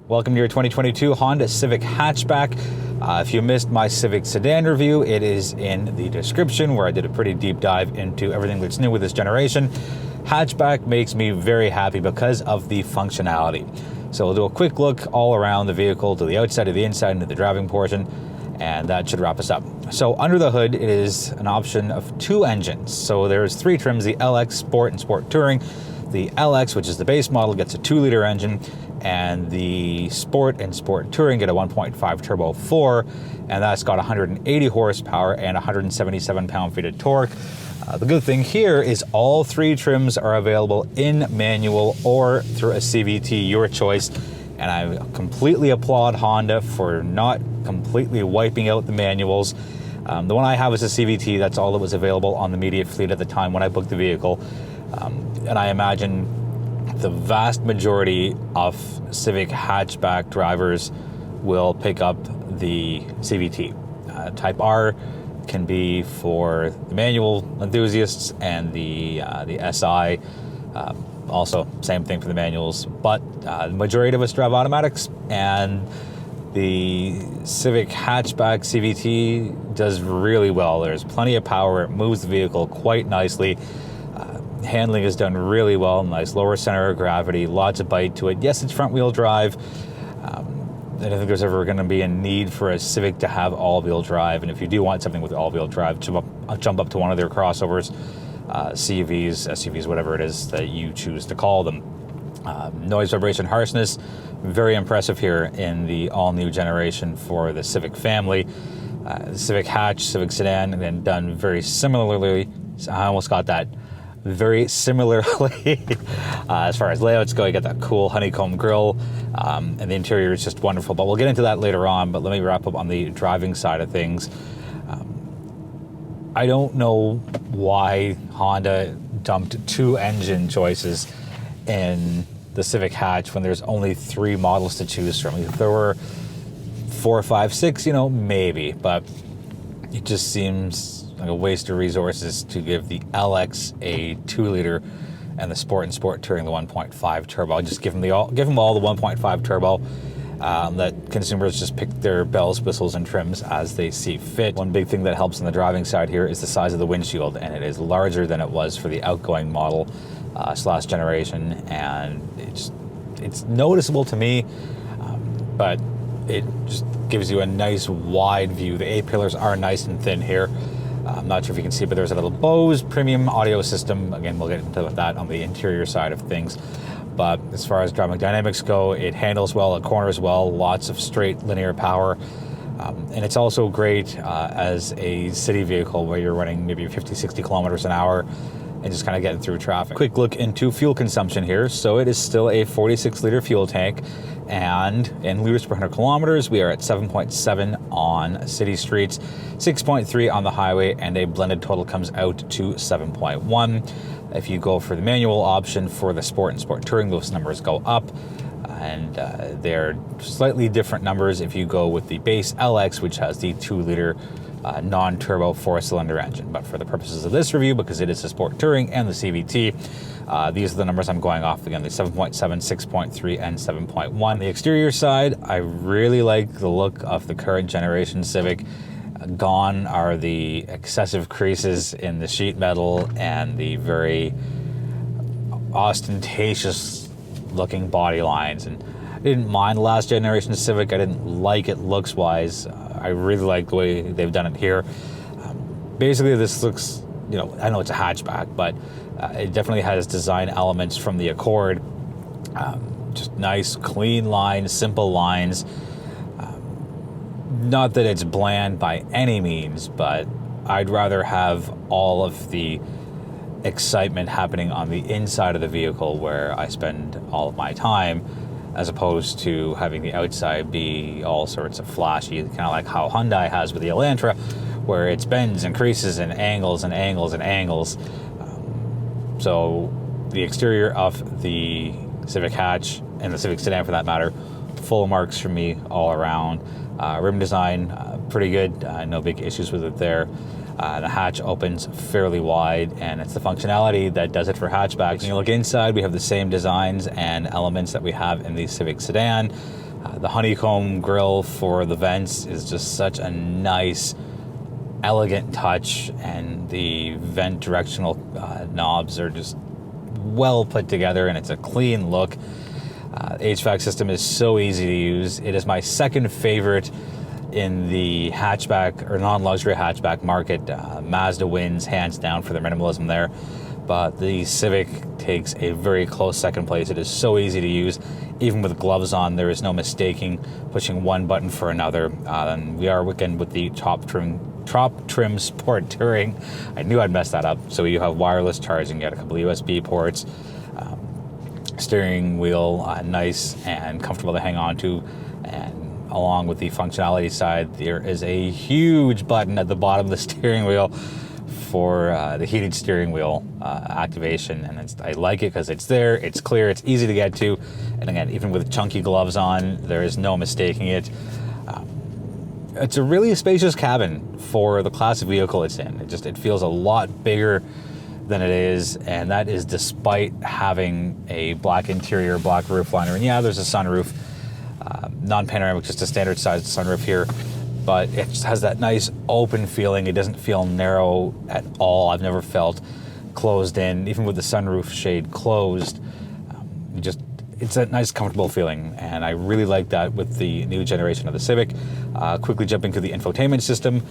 Welcome to your 2022 Honda Civic Hatchback. If you missed my Civic sedan review, it is in the description where I did a pretty deep dive into everything that's new with this generation. Hatchback makes me very happy because of the functionality. So we'll do a quick look all around the vehicle, to the outside, to the inside, and to the driving portion, and that should wrap us up. So under the hood, it is an option of two engines. So there's three trims: the LX Sport and Sport Touring. The LX, which is the base model, gets a 2-liter engine, and the Sport and Sport Touring get a 1.5 turbo 4, and that's got 180 horsepower and 177 pound-feet of torque. The good thing here is all three trims are available in manual or through a CVT, your choice. And I completely applaud Honda for not completely wiping out the manuals. The one I have is a CVT. That's all that was available on the media fleet at the time when I booked the vehicle. And I imagine the vast majority of Civic hatchback drivers will pick up the CVT. Type R can be for the manual enthusiasts, and the SI, also same thing for the manuals. But the majority of us drive automatics, and the Civic hatchback CVT does really well. There's plenty of power. It moves the vehicle quite nicely. Handling is done really well. Nice lower center of gravity, lots of bite to it. Yes, it's front wheel drive. I don't think there's ever going to be a need for a Civic to have all-wheel drive. And if you do want something with all-wheel drive, jump up to one of their crossovers, CUVs, SUVs, whatever it is that you choose to call them. Noise, vibration, harshness, very impressive here in the all-new generation for the Civic family. The Civic hatch, Civic sedan, and then done very similarly. I almost got that. Very similarly as far as layouts go. You got that cool honeycomb grille, and the interior is just wonderful, but we'll get into that later on. But let me wrap up on the driving side of things. I don't know why Honda dumped two engine choices in the Civic hatch when there's only three models to choose from. If there were 4, 5, 6, maybe, but it just seems like a waste of resources to give the LX a 2-liter and the Sport and Sport Touring the 1.5 turbo. Just give them all the 1.5 turbo. Let consumers just pick their bells, whistles, and trims as they see fit. One big thing that helps on the driving side here is the size of the windshield, and it is larger than it was for the outgoing model / generation, and it's noticeable to me, but it just gives you a nice wide view. The A-pillars are nice and thin here. I'm not sure if you can see, but there's a little Bose premium audio system. Again, we'll get into that on the interior side of things. But as far as driving dynamics go, it handles well, it corners well, lots of straight linear power. And it's also great as a city vehicle where you're running maybe 50, 60 kilometers an hour and just kind of getting through traffic. Quick look into fuel consumption here. So it is still a 46-liter fuel tank, and in liters per 100 kilometers, we are at 7.7 on city streets, 6.3 on the highway, and a blended total comes out to 7.1. If you go for the manual option for the Sport and Sport Touring, those numbers go up, and they're slightly different numbers if you go with the base LX, which has the 2-liter non-turbo 4-cylinder engine. But for the purposes of this review, because it is the Sport Touring and the CVT, these are the numbers I'm going off. Again, the 7.7, 6.3, and 7.1. The exterior side, I really like the look of the current generation Civic. Gone are the excessive creases in the sheet metal and the very ostentatious looking body lines. And I didn't mind the last generation Civic. I didn't like it looks wise. I really like the way they've done it here. Basically, this looks, I know it's a hatchback, but it definitely has design elements from the Accord. Just nice, clean lines, simple lines. Not that it's bland by any means, but I'd rather have all of the excitement happening on the inside of the vehicle where I spend all of my time, as opposed to having the outside be all sorts of flashy, kind of like how Hyundai has with the Elantra, where it's bends and creases and angles and angles and angles. So the exterior of the Civic hatch, and the Civic sedan for that matter, full marks from me all around. Rim design, pretty good, no big issues with it there. The hatch opens fairly wide, and it's the functionality that does it for hatchbacks. When you look inside, we have the same designs and elements that we have in the Civic sedan. The honeycomb grill for the vents is just such a nice, elegant touch, and the vent directional knobs are just well put together, and it's a clean look. HVAC system is so easy to use. It is my second favorite in the hatchback or non-luxury hatchback market. Mazda wins hands down for their minimalism there, but the Civic takes a very close second place. It is so easy to use. Even with gloves on, there is no mistaking pushing one button for another. And we are again with the top trim Sport Touring. I knew I'd mess that up. So you have wireless charging, you got a couple of USB ports, steering wheel, nice and comfortable to hang on to, and along with the functionality side, there is a huge button at the bottom of the steering wheel for the heated steering wheel activation, and I like it because it's there, it's clear, it's easy to get to, and again, even with chunky gloves on, there is no mistaking it. It's a really spacious cabin for the class of vehicle it's in. It feels a lot bigger than it is, and that is despite having a black interior, black roof liner, and yeah, there's a sunroof, non-panoramic, just a standard sized sunroof here, but it just has that nice open feeling. It doesn't feel narrow at all. I've never felt closed in, even with the sunroof shade closed. It's a nice, comfortable feeling, and I really like that with the new generation of the Civic. Quickly jumping to the infotainment system.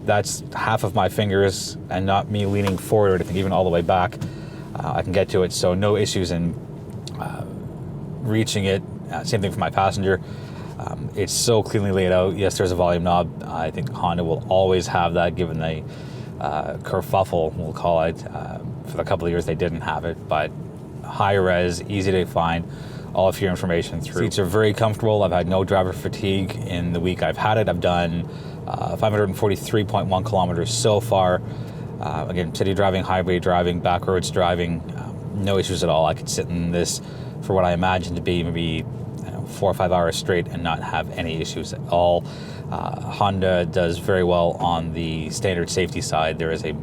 That's half of my fingers, and not me leaning forward or anything, even all the way back. I can get to it, so no issues in reaching it. Same thing for my passenger. It's so cleanly laid out. Yes, there's a volume knob. I think Honda will always have that, given the kerfuffle, we'll call it. For the couple of years they didn't have it, but high res, easy to find all of your information through. Seats are very comfortable. I've had no driver fatigue in the week I've had it. I've done 543.1 kilometers so far. Again, city driving, highway driving, back roads driving, no issues at all. I could sit in this for what I imagine to be maybe 4 or 5 hours straight and not have any issues at all. Honda does very well on the standard safety side. There is a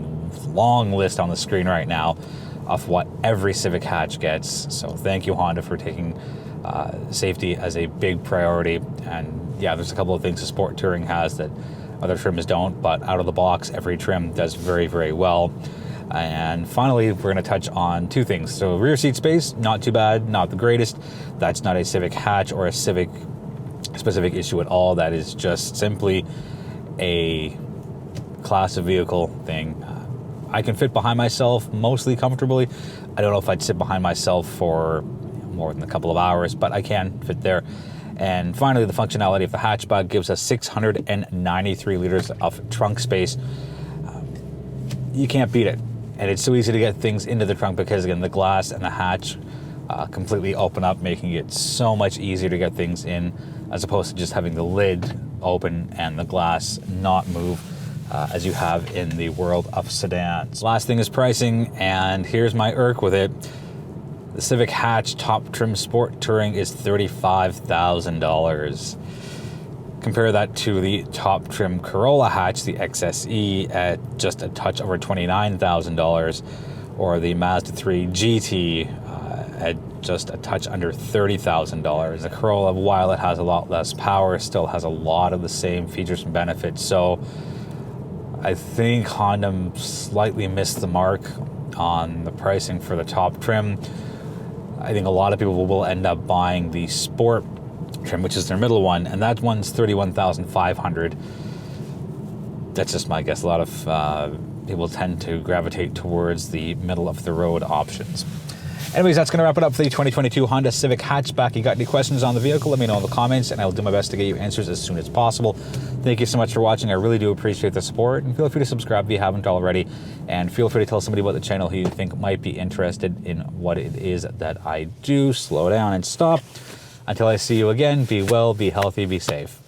long list on the screen right now of what every Civic hatch gets. So thank you, Honda, for taking safety as a big priority. And yeah, there's a couple of things the Sport Touring has that other trims don't, but out of the box, every trim does very, very well. And finally, we're going to touch on two things. So rear seat space, not too bad, not the greatest. That's not a Civic hatch or a Civic specific issue at all. That is just simply a class of vehicle thing. I can fit behind myself mostly comfortably. I don't know if I'd sit behind myself for more than a couple of hours, but I can fit there. And finally, the functionality of the hatchback gives us 693 liters of trunk space. You can't beat it. And it's so easy to get things into the trunk because, again, the glass and the hatch completely open up, making it so much easier to get things in, as opposed to just having the lid open and the glass not move, as you have in the world of sedans. Last thing is pricing, and here's my irk with it. The Civic Hatch Top Trim Sport Touring is $35,000. Compare that to the top trim Corolla hatch, the XSE, at just a touch over $29,000, or the Mazda 3 GT at just a touch under $30,000. The Corolla, while it has a lot less power, still has a lot of the same features and benefits. So I think Honda slightly missed the mark on the pricing for the top trim. I think a lot of people will end up buying the Sport trim, which is their middle one, and that one's $31,500. That's just my guess. A lot of people tend to gravitate towards the middle of the road options. Anyways, that's going to wrap it up for the 2022 Honda Civic Hatchback. You got any questions on the vehicle, let me know in the comments, and I'll do my best to get you answers as soon as possible. Thank you so much for watching. I really do appreciate the support, and feel free to subscribe if you haven't already, and feel free to tell somebody about the channel who you think might be interested in what it is that I do. Slow down and stop. Until I see you again, be well, be healthy, be safe.